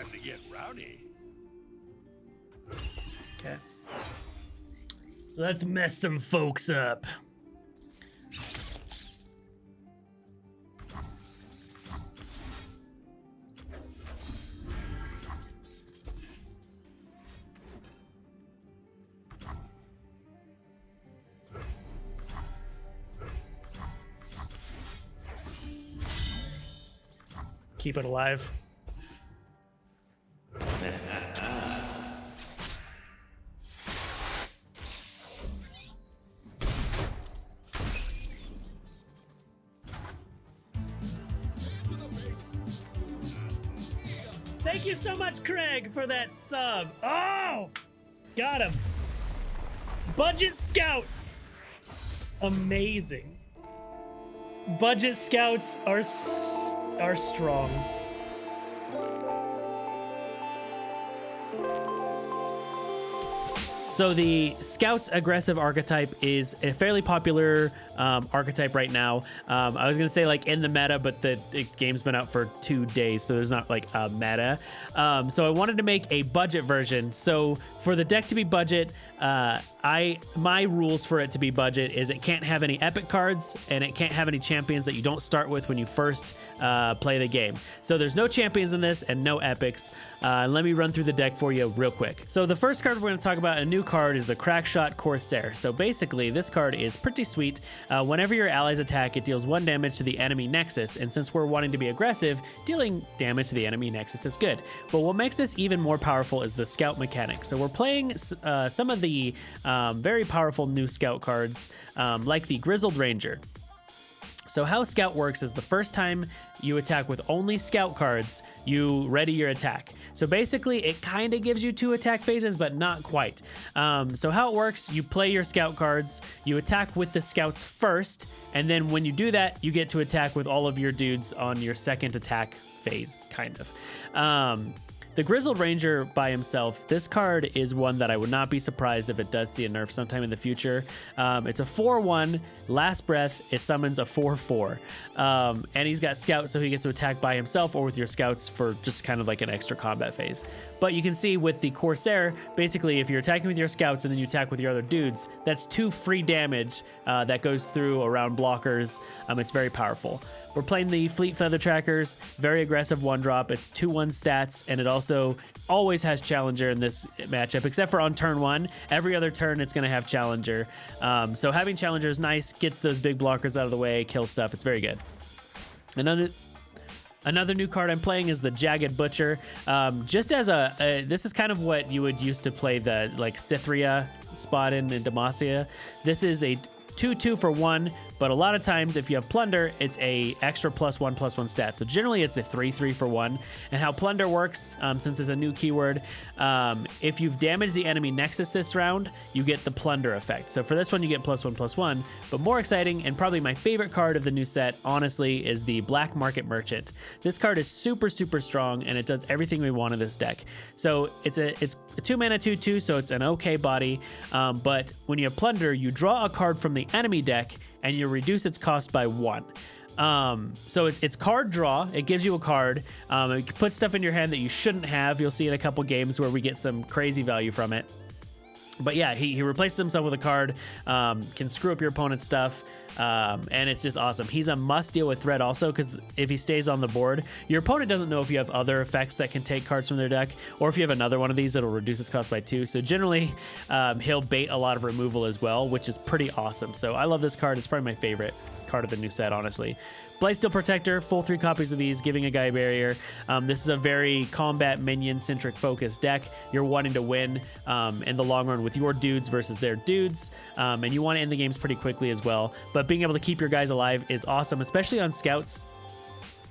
Time to get rowdy. Okay. Let's mess some folks up. Keep it alive. Thank you so much, Craig, for that sub. Oh! Got him. Budget Scouts. Amazing. Budget Scouts are strong. So the Scouts aggressive archetype is a fairly popular archetype right now. I was gonna say like in the meta, but the game's been out for 2 days, so there's not like a meta. So I wanted to make a budget version. So for the deck to be budget, my rules for it to be budget is it can't have any epic cards and it can't have any champions that you don't start with when you first play the game. So there's no champions in this and no epics. Let me run through the deck for you real quick. So the first card we're going to talk about, a new card, is the Crackshot Corsair. So basically this card is pretty sweet. Whenever your allies attack, it deals 1 damage to the enemy nexus, and since we're wanting to be aggressive, dealing damage to the enemy nexus is good. But what makes this even more powerful is the scout mechanic. So we're playing some of the very powerful new scout cards, like the Grizzled Ranger. So how Scout works is the first time you attack with only Scout cards, you ready your attack. So basically, it kind of gives you 2 attack phases, but not quite. So how it works, you play your Scout cards, you attack with the Scouts first, and then when you do that, you get to attack with all of your dudes on your second attack phase, kind of. The Grizzled Ranger by himself, this card is one that I would not be surprised if it does see a nerf sometime in the future. It's a 4/1, last breath, it summons a 4/4. And he's got Scout, so he gets to attack by himself or with your Scouts for just kind of like an extra combat phase. But you can see with the Corsair, basically if you're attacking with your Scouts and then you attack with your other dudes, that's 2 free damage that goes through around blockers. It's very powerful. We're playing the Fleet Feather Trackers, very aggressive 1-drop. It's 2/1 stats, and it also always has Challenger in this matchup, except for on turn 1. Every other turn, it's going to have Challenger. So having Challenger is nice, gets those big blockers out of the way, kills stuff. It's very good. Another new card I'm playing is the Jagged Butcher. Just as this is kind of what you would use to play the like Cythria spot in Demacia. This is a 2/2 for 1, but a lot of times if you have Plunder, it's a extra +1/+1 stat. So generally it's a 3/3 for 1. And how Plunder works, since it's a new keyword, if you've damaged the enemy nexus this round, you get the Plunder effect. So for this one, you get +1/+1. But more exciting, and probably my favorite card of the new set, honestly, is the Black Market Merchant. This card is super, super strong, and it does everything we want in this deck. So it's a 2-mana 2/2, so it's an okay body. But when you have Plunder, you draw a card from the enemy deck, and you reduce its cost by 1. So it's card draw. It gives you a card. It can put stuff in your hand that you shouldn't have. You'll see in a couple games where we get some crazy value from it. But yeah, he replaces himself with a card, can screw up your opponent's stuff, and it's just awesome. He's a must deal with threat also, because if he stays on the board, your opponent doesn't know if you have other effects that can take cards from their deck, or if you have another one of these, it'll reduce its cost by 2. So generally, he'll bait a lot of removal as well, which is pretty awesome. So I love this card. It's probably my favorite card of the new set, honestly. Blightsteel Protector, full 3 copies of these, giving a guy barrier. This is a very combat minion-centric focused deck. You're wanting to win in the long run with your dudes versus their dudes, and you want to end the games pretty quickly as well. But being able to keep your guys alive is awesome, especially on Scouts.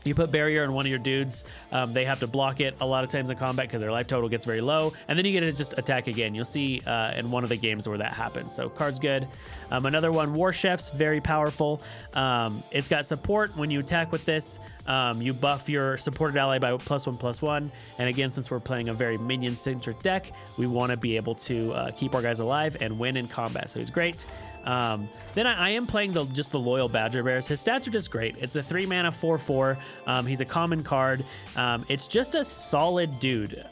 You put barrier on one of your dudes, they have to block it a lot of times in combat because their life total gets very low, and then you get to just attack again. You'll see in one of the games where that happens. So card's good. Another one, War Chefs, very powerful. It's got support. When you attack with this, you buff your supported ally by +1/+1. And again, since we're playing a very minion-centric deck, we want to be able to keep our guys alive and win in combat. So he's great. Then I am playing just the Loyal Badger Bears. His stats are just great. It's a 3-mana 4/4. He's a common card. It's just a solid dude.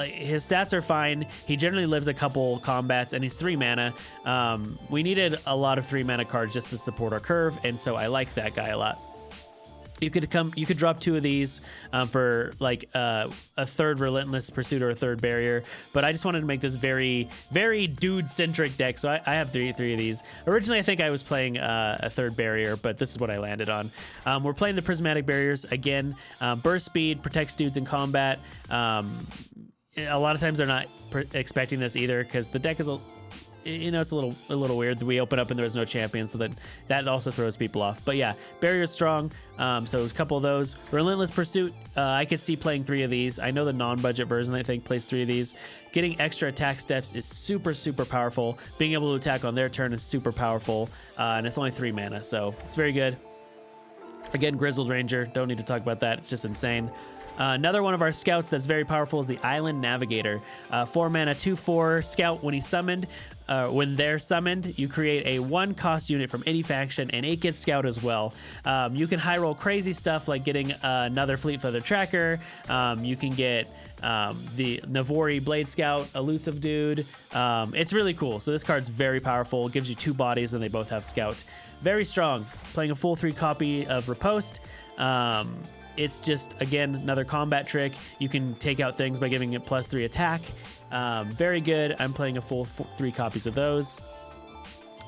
His stats are fine. He generally lives a couple combats, and he's 3 mana. We needed a lot of 3 mana cards just to support our curve, and so I like that guy a lot. You could drop 2 of these for like a third Relentless Pursuit or a third Barrier, but I just wanted to make this very, very dude-centric deck, so I have three of these. Originally, I think I was playing a third Barrier, but this is what I landed on. We're playing the Prismatic Barriers again. Burst speed protects dudes in combat. A lot of times they're not expecting this either because the deck is it's a little weird. We open up and there's no champion, so that also throws people off. But yeah, Barrier's strong. So a couple of those. Relentless Pursuit, I could see playing 3 of these. I know the non-budget version, I think, plays 3 of these. Getting extra attack steps is super, super powerful. Being able to attack on their turn is super powerful. And it's only 3 mana, so it's very good. Again, Grizzled Ranger, don't need to talk about that. It's just insane. Another one of our scouts that's very powerful is the Island Navigator. 4 mana, 2/4 scout. When they're summoned, you create a 1-cost unit from any faction, and it gets scout as well. You can high roll crazy stuff like getting another Fleet Feather Tracker. You can get the Navori Blade Scout, Elusive Dude. It's really cool. So this card's very powerful. It gives you 2 bodies, and they both have scout. Very strong. Playing a full 3 copy of Riposte. It's just, again, another combat trick. You can take out things by giving it +3 attack. Very good. I'm playing a full 3 copies of those.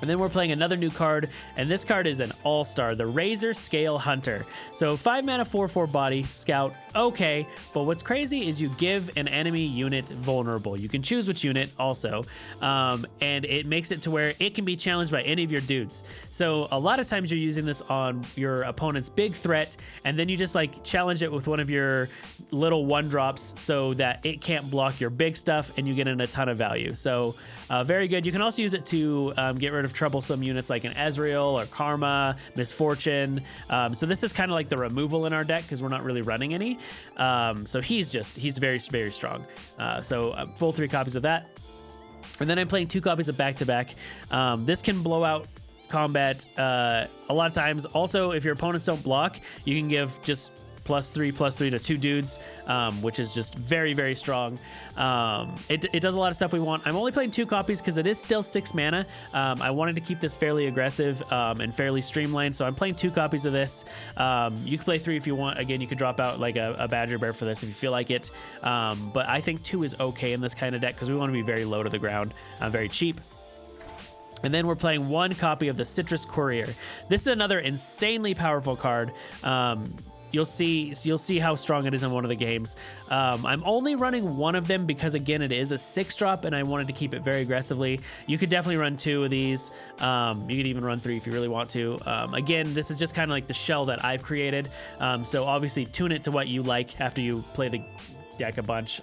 And then we're playing another new card, and this card is an all-star, the Razor Scale Hunter. So 5 mana 4/4 body, scout, okay, but what's crazy is you give an enemy unit vulnerable. You can choose which unit also, and it makes it to where it can be challenged by any of your dudes. So a lot of times you're using this on your opponent's big threat, and then you just like challenge it with one of your little 1-drops so that it can't block your big stuff, and you get in a ton of value. So very good. You can also use it to get rid of troublesome units like an Ezreal or Karma, Misfortune. So this is kind of like the removal in our deck because we're not really running any. So he's very, very strong. So full 3 copies of that. And then I'm playing 2 copies of Back-to-Back. This can blow out combat a lot of times. Also, if your opponents don't block, you can give just +3/+3 to 2 dudes, which is just very, very strong. It does a lot of stuff we want. I'm only playing 2 copies because it is still 6 mana. I wanted to keep this fairly aggressive and fairly streamlined, so I'm playing 2 copies of this. You can play 3 if you want. Again, you could drop out like a Badger Bear for this if you feel like it. But I think 2 is okay in this kind of deck because we want to be very low to the ground, very cheap. And then we're playing 1 copy of the Citrus Courier. This is another insanely powerful card. You'll see how strong it is in one of the games. I'm only running 1 of them because, again, it is a 6-drop, and I wanted to keep it very aggressively. You could definitely run 2 of these. You could even run 3 if you really want to. Again, this is just kind of like the shell that I've created. So obviously tune it to what you like after you play the deck a bunch.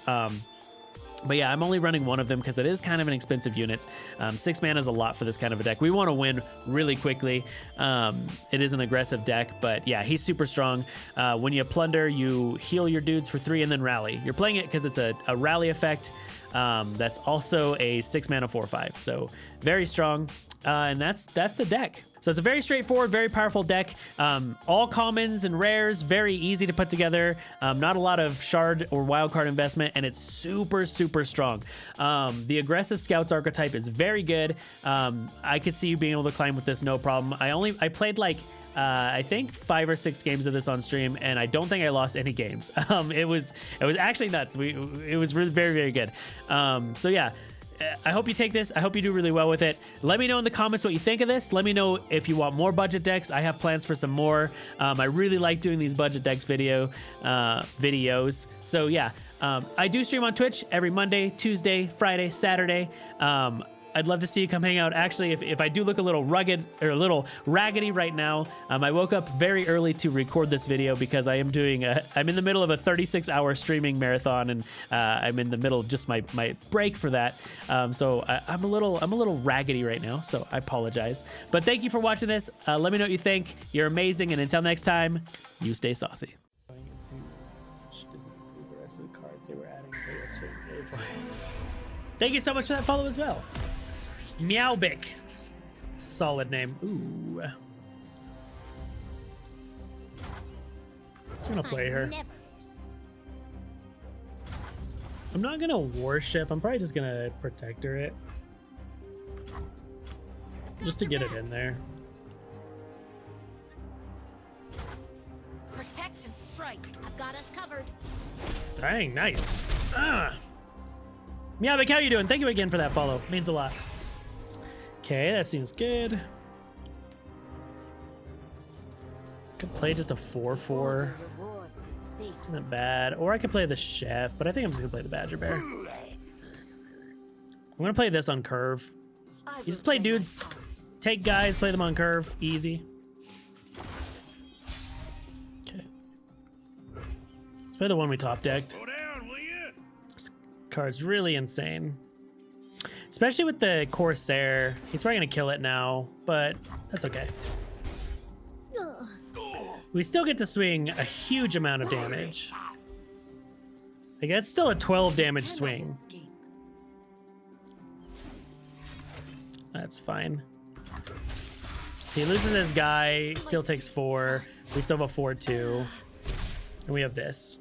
But yeah, I'm only running 1 of them because it is kind of an expensive unit. 6 mana is a lot for this kind of a deck. We want to win really quickly. It is an aggressive deck, but yeah, he's super strong. When you plunder, you heal your dudes for 3 and then rally. You're playing it because it's a rally effect. That's also a 6 mana 4/5. So very strong. And that's the deck. So it's a very straightforward, very powerful deck. All commons and rares, very easy to put together. Not a lot of shard or wildcard investment, and it's super, super strong. The aggressive scouts archetype is very good. I could see you being able to climb with this, no problem. I played like I think 5 or 6 games of this on stream, and I don't think I lost any games. It was actually nuts. It was really very, very good. So yeah. I hope you take this. I hope you do really well with it. Let me know in the comments what you think of this. Let me know if you want more budget decks. I have plans for some more. I really like doing these budget decks videos. So yeah, I do stream on Twitch every Monday, Tuesday, Friday, Saturday. I'd love to see you come hang out. Actually, if I do look a little rugged or a little raggedy right now, I woke up very early to record this video because I'm in the middle of a 36-hour streaming marathon, and I'm in the middle of just my break for that. So I'm a little raggedy right now, so I apologize. But thank you for watching this. Let me know what you think. You're amazing, and until next time, you stay saucy. Thank you so much for that follow as well. Meowbic. Solid name. Ooh. Just gonna play her. I'm not gonna worship. I'm probably just gonna protector it. Just to get it in there. Protect and strike. I've got us covered. Dang, nice. Meowbic, how you doing? Thank you again for that follow. Means a lot. Okay, that seems good. Could play just a 4/4. Isn't bad. Or I could play the chef, but I think I'm just gonna play the Badger Bear. I'm gonna play this on curve. You just play dudes, take guys, play them on curve, easy. Okay. Let's play the one we top decked. This card's really insane. Especially with the Corsair. He's probably gonna kill it now, but that's okay. We still get to swing a huge amount of damage. Like, that's still a 12 damage swing. That's fine. He loses his guy, still takes 4. We still have a 4/2. And we have this.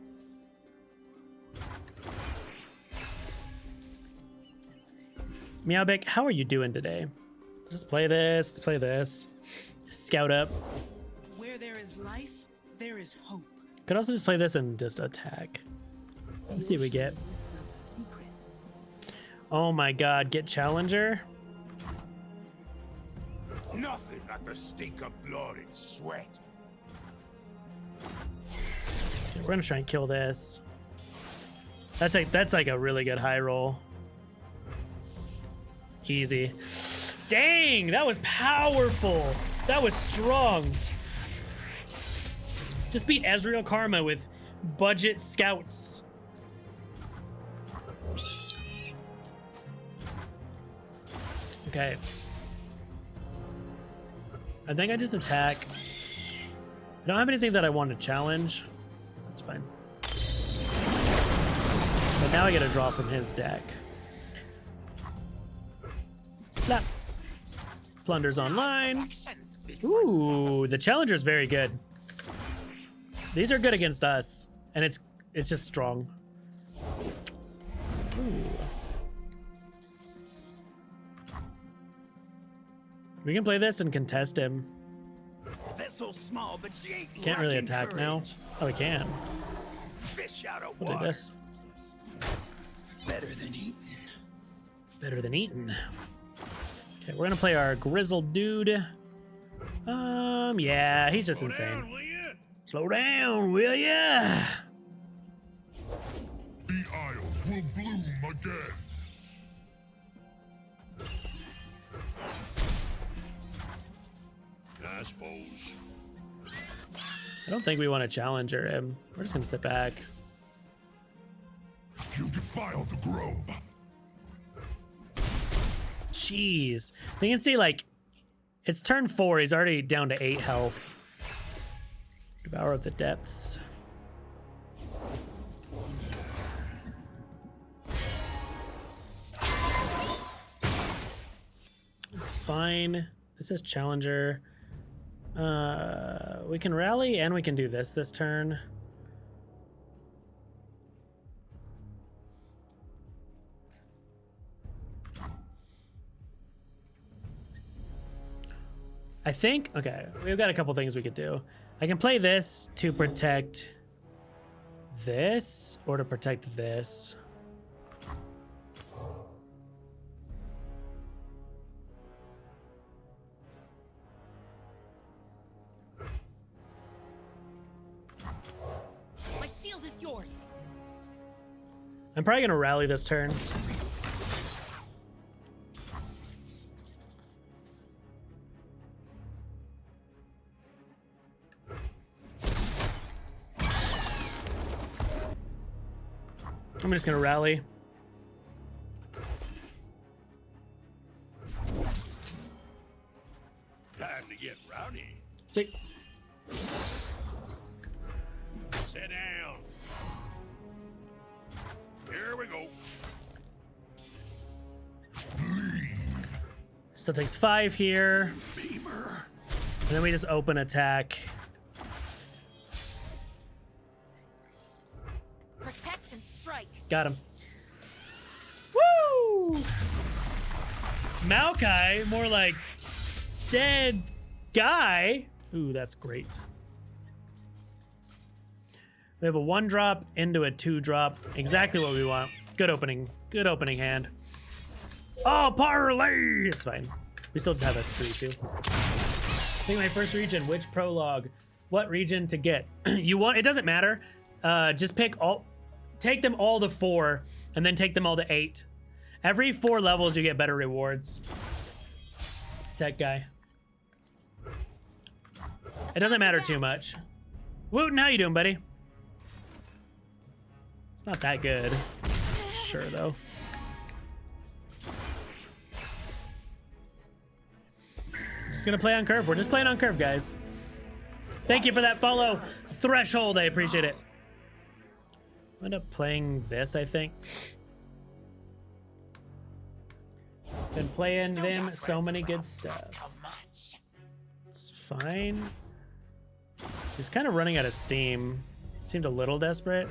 Meowbic, how are you doing today? Just play this, play this. Scout up. Where there is life, there is hope. Could also just play this and just attack. Let's see what we get. Oh my god, get Challenger. Nothing but the stink of blood and sweat. Okay, we're gonna try and kill this. That's like a really good high roll. Easy. Dang, that was powerful. That was strong. Just beat Ezreal Karma with budget scouts. Okay. I think I just attack. I don't have anything that I want to challenge. That's fine. But now I get a draw from his deck. Flap. Plunder's online. Ooh, the Challenger's very good. These are good against us, and it's just strong. Ooh. We can play this and contest him. Small, but she ain't Can't really attack courage. now. Oh, we can. Fish out of We'll do water. this. Better than eating. Better than eating. Okay, we're gonna play our grizzled dude. Yeah, he's just insane. Slow down, will ya? The Isles will bloom again. I suppose. I don't think we want to challenger him. We're just gonna sit back. You defile the grove. Jeez. You can see, like, it's turn 4. He's already down to 8 health. Devour of the Depths. It's fine. This is challenger. We can rally and we can do this turn. I think, okay, we've got a couple things we could do. I can play this to protect this or to protect this. My shield is yours. I'm probably gonna rally this turn. I'm just gonna rally. Time to get rowdy. See. Sit down. Here we go. Still takes 5 here. Beamer. And then we just open attack. Protect and strike. Got him. Woo! Maokai, more like dead guy. Ooh, that's great. We have a 1-drop into a 2-drop. Exactly what we want. Good opening. Good opening hand. Oh, parlay! It's fine. We still just have a 3-2. I think my first region, which prologue? What region to get? You want, it doesn't matter. Just pick all, take them all to 4, and then take them all to 8. Every 4 levels, you get better rewards. Tech guy. It doesn't matter too much. Wooten, how you doing, buddy? It's not that good. Sure, though. Just gonna play on curve. We're just playing on curve, guys. Thank you for that follow. Threshold, I appreciate it. I'll end up playing this, I think. Been playing them so many good stuff. It's fine. He's kind of running out of steam. Seemed a little desperate.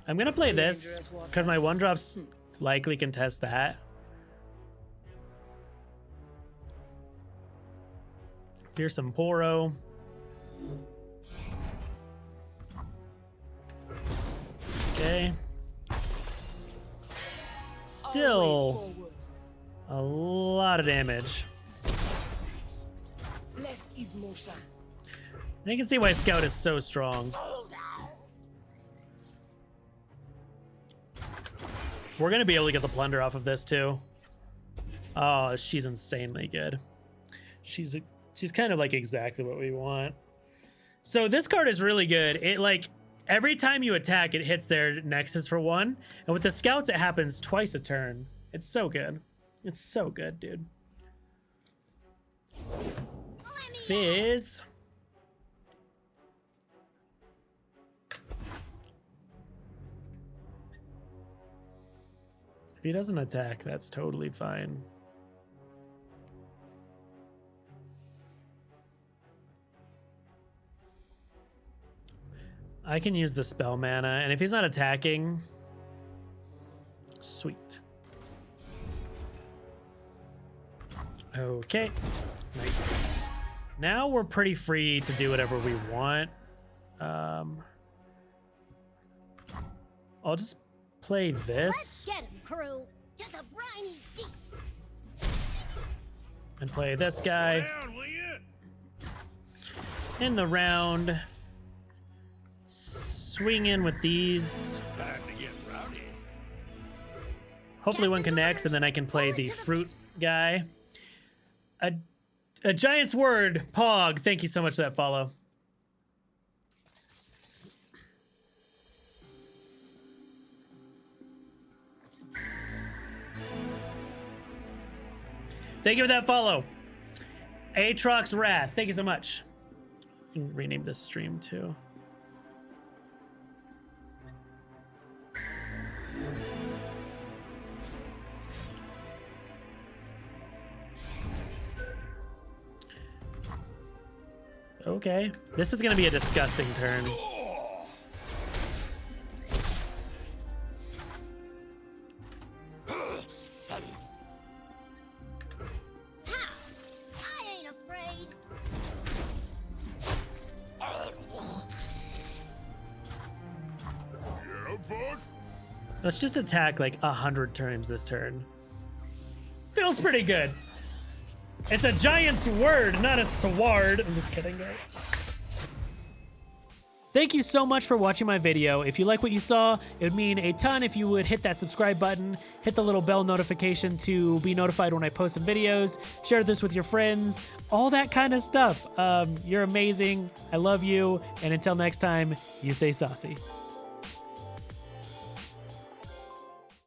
I'm gonna play this because my 1-drops likely contest that. Fearsome Poro. Okay. Still a lot of damage. Blessed is motion. And you can see why Scout is so strong. We're gonna be able to get the plunder off of this too. Oh, she's insanely good. She's kind of like exactly what we want. So this card is really good. It like every time you attack, it hits their nexus for 1, and with the Scouts, it happens twice a turn. It's so good. It's so good, dude. Fizz. If he doesn't attack, that's totally fine. I can use the spell mana, and if he's not attacking, sweet. Okay, nice. Now we're pretty free to do whatever we want. I'll just play Let's this get him, crew. To the briny deep. and play this guy Down, will you? in the round. Swing in with these. Time to get rowdy. Hopefully one connects, and then I can play the fruit guy. A giant's word, Pog. Thank you so much for that follow. Thank you for that follow. Aatrox Wrath. Thank you so much. I can rename this stream too. Okay. This is gonna be a disgusting turn. I ain't afraid. Yeah, bud? Let's just attack like 100 times this turn. Feels pretty good. It's a giant's word, not a sword. I'm just kidding, guys. Thank you so much for watching my video. If you like what you saw, it would mean a ton if you would hit that subscribe button, hit the little bell notification to be notified when I post some videos, share this with your friends, all that kind of stuff. You're amazing. I love you. And until next time, you stay saucy.